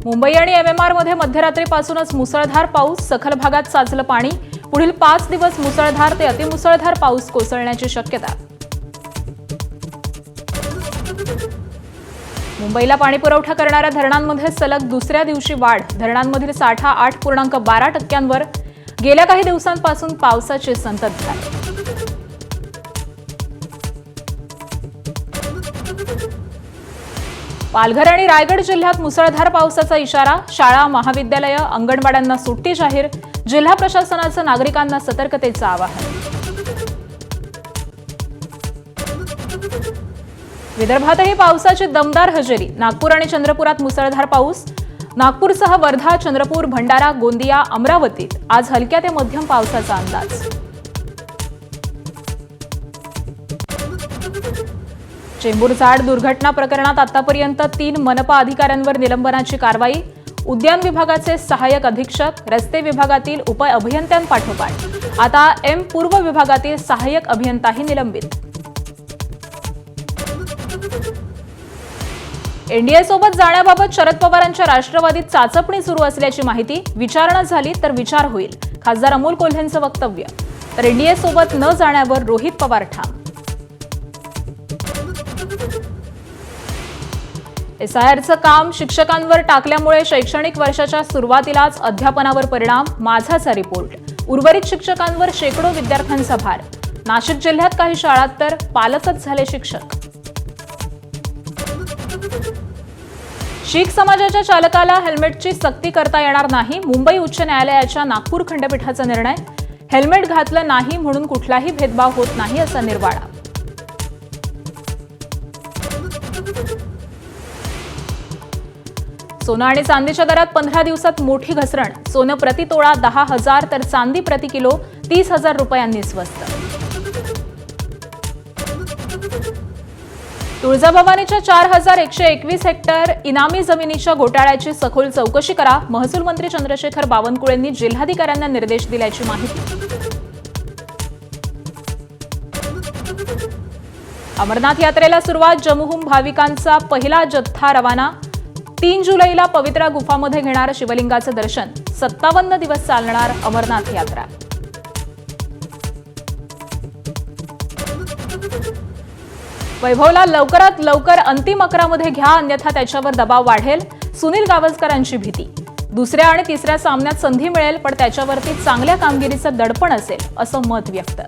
मुंबई आणि MMR मध्ये मध्यरात्रीपासूनच मुसळधार पाऊस, सखल भागात साचलं पाणी। पुढील 5 दिवस मुसळधार ते अतिमुसळधार पाऊस कोसळण्याची शक्यता। मुंबईला पाणी पुरवठा करणाऱ्या धरणांमध्ये सलग दुसऱ्या दिवशी वाढ। धरणांमधील साठा 8.12%वर। गेल्या काही दिवसांपासून पावसाची संततधार। पालघर आणि रायगड जिल्ह्यात मुसळधार पावसाचा इशारा। शाळा, महाविद्यालय, अंगणवाड्यांना सुट्टी जाहीर। जिल्हा प्रशासनाचं नागरिकांना सतर्कतेचं आवाहन। विदर्भातही पावसाची दमदार हजेरी। नागपूर आणि चंद्रपुरात मुसळधार पाऊस। नागपूरसह वर्धा, चंद्रपूर, भंडारा, गोंदिया, अमरावतीत आज हलक्या ते मध्यम पावसाचा अंदाज। चेंबूर झाड दुर्घटना प्रकरणात आतापर्यंत 3 मनपा अधिकाऱ्यांवर निलंबनाची कारवाई। उद्यान विभागाचे सहाय्यक अधीक्षक, रस्ते विभागातील उप अभियंत्यांपाठोपाठ आता पूर्व विभागातील सहाय्यक अभियंताही निलंबित। एनडीए सोबत जाण्याबाबत शरद पवारांच्या राष्ट्रवादीत चाचपणी सुरू असल्याची माहिती। विचारणा झाली तर विचार होईल, खासदार अमोल कोल्हेंचं वक्तव्य। तर एनडीए सोबत न जाण्यावर रोहित पवार ठाम। एसआयआरचं काम शिक्षकांवर टाकल्यामुळे शैक्षणिक वर्षाच्या सुरुवातीलाच अध्यापनावर परिणाम। माझाचा रिपोर्ट। उर्वरित शिक्षकांवर शेकडो विद्यार्थ्यांचा भार। नाशिक जिल्ह्यात काही शाळांत तर पालकच झाले शिक्षक। शीख समाजाच्या चालकाला हेल्मेटची सक्ती करता येणार नाही। मुंबई उच्च न्यायालयाच्या नागपूर खंडपीठाचा निर्णय। हेल्मेट घातलं नाही म्हणून कुठलाही भेदभाव होत नाही असा निर्वाळा। सोनं आणि चांदीच्या दरात 15 दिवसात मोठी घसरण। सोनं प्रति तोळा 10,000 तर चांदी प्रति किलो 30,000 रुपयांनी स्वस्त। तुळजाभवानीच्या 4,121 हेक्टर इनामी जमिनीच्या घोटाळ्याची सखोल चौकशी करा। महसूल मंत्री चंद्रशेखर बावनकुळेंनी जिल्हाधिकाऱ्यांना निर्देश दिल्याची माहिती। अमरनाथ यात्रेला सुरुवात। जम्मूहून भाविकांचा पहिला जत्था रवाना। 3 जुलैला पवित्र गुफामध्ये घेणार शिवलिंगाचं दर्शन। 57 दिवस चालणार अमरनाथ यात्रा। वैभवला लवकरात लवकर अंतिम 11 मध्ये घ्या, अन्यथा त्याच्यावर दबाव वाढेल। सुनील गावस्करांची भीती। दुसऱ्या आणि तिसऱ्या सामन्यात संधी मिळेल, पण त्याच्यावरती चांगल्या कामगिरीचं दडपण असेल असं मत व्यक्त।